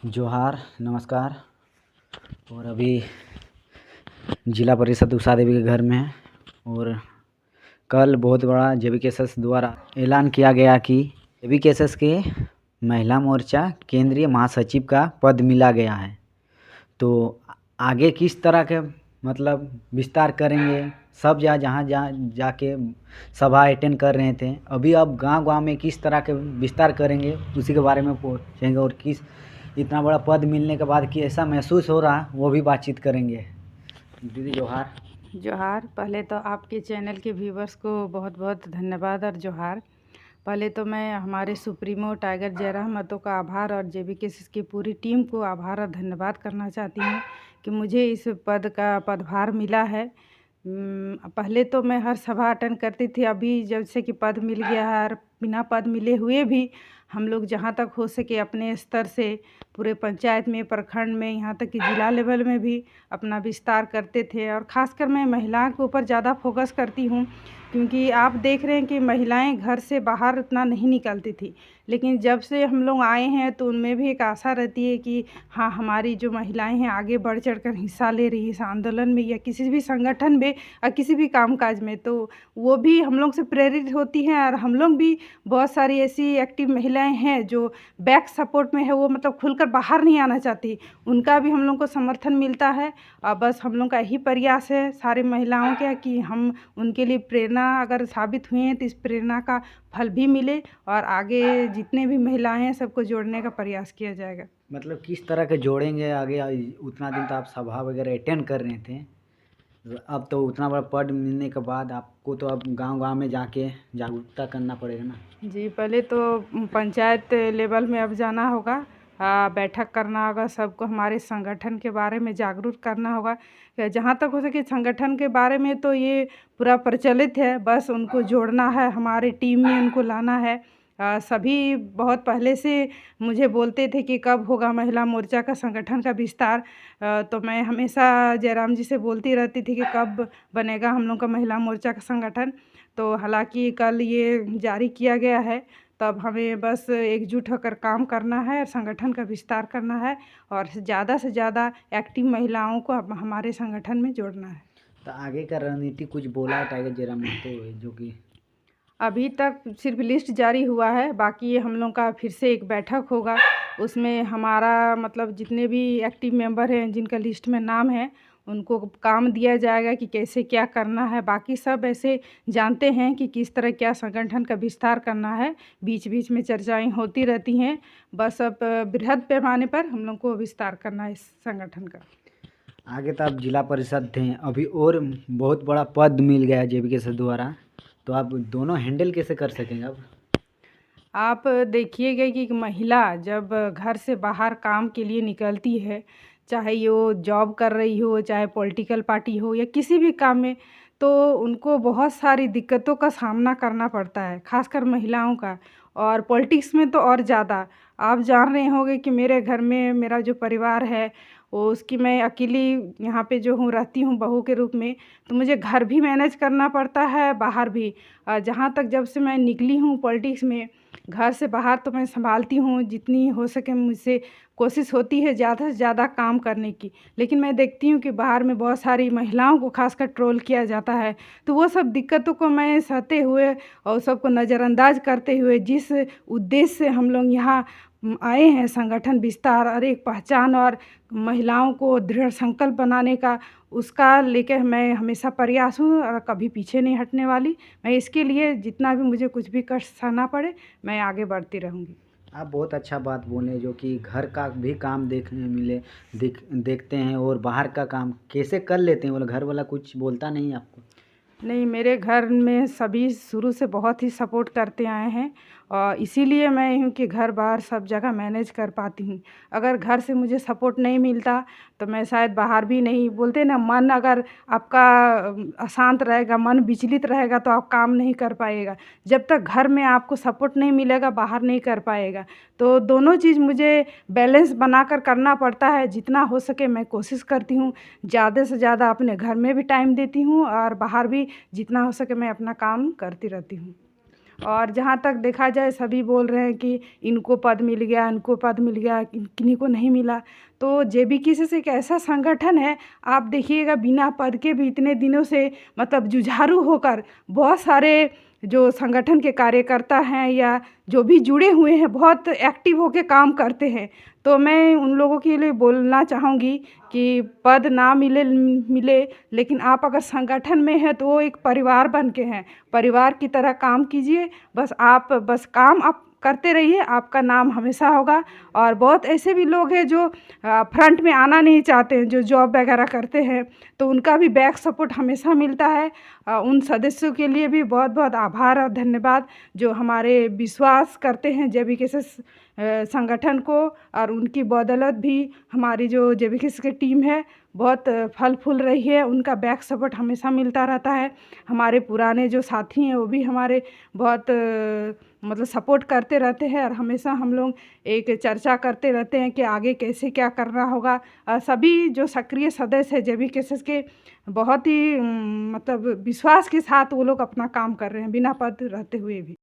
जोहार, नमस्कार। और अभी जिला परिषद उषा देवी के घर में है और कल बहुत बड़ा जेबीकेएसएस द्वारा ऐलान किया गया कि जेबीकेएसएस के महिला मोर्चा केंद्रीय महासचिव का पद मिला गया है। तो आगे किस तरह के मतलब विस्तार करेंगे, सब जहाँ जाके सभा अटेंड कर रहे थे, अभी अब गांव-गांव में किस तरह के विस्तार करेंगे उसी के बारे में पूछेंगे और किस इतना बड़ा पद मिलने के बाद कि ऐसा महसूस हो रहा वो भी बातचीत करेंगे। दीदी जोहार। जोहार। पहले तो आपके चैनल के व्यूवर्स को बहुत बहुत धन्यवाद और जोहार। पहले तो मैं हमारे सुप्रीमो टाइगर जयराम महतो का आभार और जेबीकेएसएस की पूरी टीम को आभार और धन्यवाद करना चाहती हूँ कि मुझे इस पद का पदभार मिला है। पहले तो मैं हर सभा अटेंड करती थी, अभी जब से कि पद मिल गया है और बिना पद मिले हुए भी हम लोग जहाँ तक हो सके अपने स्तर से पूरे पंचायत में, प्रखंड में, यहाँ तक कि जिला लेवल में भी अपना विस्तार करते थे। और ख़ासकर मैं महिलाओं के ऊपर ज़्यादा फोकस करती हूँ, क्योंकि आप देख रहे हैं कि महिलाएं घर से बाहर उतना नहीं निकलती थी, लेकिन जब से हम लोग आए हैं तो उनमें भी एक आशा रहती है कि हाँ, हमारी जो महिलाएं हैं आगे बढ़ चढ़कर हिस्सा ले रही है इस आंदोलन में या किसी भी संगठन में और किसी भी कामकाज में, तो वो भी हम लोग से प्रेरित होती हैं। और हम लोग भी बहुत सारी ऐसी एक्टिव महिलाएं हैं जो बैक सपोर्ट में है, वो मतलब खुलकर बाहर नहीं आना चाहती, उनका भी हम लोग को समर्थन मिलता है। और बस हम लोग का यही प्रयास है सारी महिलाओं का कि हम उनके लिए प्रेरणा अगर साबित हुए हैं तो इस प्रेरणा का फल भी मिले और आगे जितने भी महिलाएं हैं सबको जोड़ने का प्रयास किया जाएगा। मतलब किस तरह के जोड़ेंगे आगे? उतना दिन तो आप सभा वगैरह अटेंड कर रहे थे, अब तो उतना बड़ा पद मिलने के बाद आपको तो अब गांव-गांव में जाके जागरूकता करना पड़ेगा ना। जी, पहले तो पंचायत लेवल में अब जाना होगा, बैठक करना होगा, सबको हमारे संगठन के बारे में जागरूक करना होगा। जहाँ तक हो सके संगठन के बारे में तो ये पूरा प्रचलित है, बस उनको जोड़ना है, हमारे टीम में उनको लाना है। सभी बहुत पहले से मुझे बोलते थे कि कब होगा महिला मोर्चा का संगठन का विस्तार, तो मैं हमेशा जयराम जी से बोलती रहती थी कि कब बनेगा हम लोग का महिला मोर्चा का संगठन। तो हालांकि कल ये जारी किया गया है, तब हमें बस एकजुट होकर काम करना है और संगठन का विस्तार करना है और ज़्यादा से ज़्यादा एक्टिव महिलाओं को हमारे संगठन में जोड़ना है। तो आगे का रणनीति कुछ बोला है टाइगर जयराम महतो, जो कि अभी तक सिर्फ लिस्ट जारी हुआ है, बाकी हम लोग का फिर से एक बैठक होगा, उसमें हमारा मतलब जितने भी एक्टिव मेंबर हैं जिनका लिस्ट में नाम है उनको काम दिया जाएगा कि कैसे क्या करना है। बाकी सब ऐसे जानते हैं कि किस तरह क्या संगठन का विस्तार करना है, बीच बीच में चर्चाएं होती रहती हैं, बस अब बृहद पैमाने पर हम लोग को विस्तार करना है इस संगठन का। आगे तो आप जिला परिषद थे, अभी और बहुत बड़ा पद मिल गया जेबीकेएसएस द्वारा, तो आप दोनों हैंडल कैसे कर सकेंगे? अब आप देखिएगा कि महिला जब घर से बाहर काम के लिए निकलती है, चाहे वो जॉब कर रही हो, चाहे पॉलिटिकल पार्टी हो या किसी भी काम में, तो उनको बहुत सारी दिक्कतों का सामना करना पड़ता है, खासकर महिलाओं का। और पॉलिटिक्स में तो और ज़्यादा। आप जान रहे होंगे कि मेरे घर में मेरा जो परिवार है वो उसकी मैं अकेली यहाँ पे जो हूँ रहती हूँ बहू के रूप में, तो मुझे घर भी मैनेज करना पड़ता है, बाहर भी। जहाँ तक जब से मैं निकली हूँ पॉलिटिक्स में, घर से बाहर तो मैं संभालती हूँ, जितनी हो सके मुझसे कोशिश होती है ज़्यादा से ज़्यादा काम करने की, लेकिन मैं देखती हूँ कि बाहर में बहुत सारी महिलाओं को खासकर ट्रोल किया जाता है। तो वो सब दिक्कतों को मैं सहते हुए और सबको नज़रअंदाज करते हुए जिस उद्देश्य से हम लोग यहाँ आए हैं, संगठन विस्तार और एक पहचान और महिलाओं को दृढ़ संकल्प बनाने का, उसका लेकर मैं हमेशा प्रयास हूँ और कभी पीछे नहीं हटने वाली। मैं इसके लिए जितना भी मुझे कुछ भी कष्ट सहना पड़े, मैं आगे बढ़ती रहूँगी। आप बहुत अच्छा बात बोले, जो कि घर का भी काम देखने मिले, देखते हैं और बाहर का काम कैसे कर लेते हैं, बोले घर वाला कुछ बोलता नहीं आपको? नहीं, मेरे घर में सभी शुरू से बहुत ही सपोर्ट करते आए हैं और इसीलिए मैं हूँ कि घर बाहर सब जगह मैनेज कर पाती हूँ। अगर घर से मुझे सपोर्ट नहीं मिलता तो मैं शायद बाहर भी नहीं, बोलते ना, मन अगर आपका अशांत रहेगा, मन विचलित रहेगा तो आप काम नहीं कर पाएगा। जब तक घर में आपको सपोर्ट नहीं मिलेगा बाहर नहीं कर पाएगा। तो दोनों चीज़ मुझे बैलेंस बनाकर करना पड़ता है। जितना हो सके मैं कोशिश करती हूँ, ज़्यादा से ज़्यादा अपने घर में भी टाइम देती हूँ और बाहर भी जितना हो सके मैं अपना काम करती रहती हूँ। और जहाँ तक देखा जाए सभी बोल रहे हैं कि इनको पद मिल गया, इनको पद मिल गया, किन्हीं को नहीं मिला। तो JBKSS एक ऐसा संगठन है, आप देखिएगा बिना पद के भी इतने दिनों से मतलब जुझारू होकर बहुत सारे जो संगठन के कार्यकर्ता हैं या जो भी जुड़े हुए हैं बहुत एक्टिव होकर काम करते हैं। तो मैं उन लोगों के लिए बोलना चाहूँगी कि पद ना मिले लेकिन आप अगर संगठन में हैं तो वो एक परिवार बन के हैं, परिवार की तरह काम कीजिए। बस काम आप करते रहिए, आपका नाम हमेशा होगा। और बहुत ऐसे भी लोग हैं जो फ्रंट में आना नहीं चाहते हैं, जो जॉब वगैरह करते हैं, तो उनका भी बैक सपोर्ट हमेशा मिलता है। उन सदस्यों के लिए भी बहुत बहुत आभार और धन्यवाद जो हमारे विश्वास करते हैं JBKSS संगठन को। और उनकी बदौलत भी हमारी जो JBKSS की टीम है बहुत फल फूल रही है, उनका बैक सपोर्ट हमेशा मिलता रहता है। हमारे पुराने जो साथी हैं वो भी हमारे बहुत मतलब सपोर्ट करते रहते हैं और हमेशा हम लोग एक चर्चा करते रहते हैं कि आगे कैसे क्या करना होगा। सभी जो सक्रिय सदस्य हैं JBKSS के बहुत ही मतलब विश्वास के साथ वो लोग अपना काम कर रहे हैं बिना पद रहते हुए भी।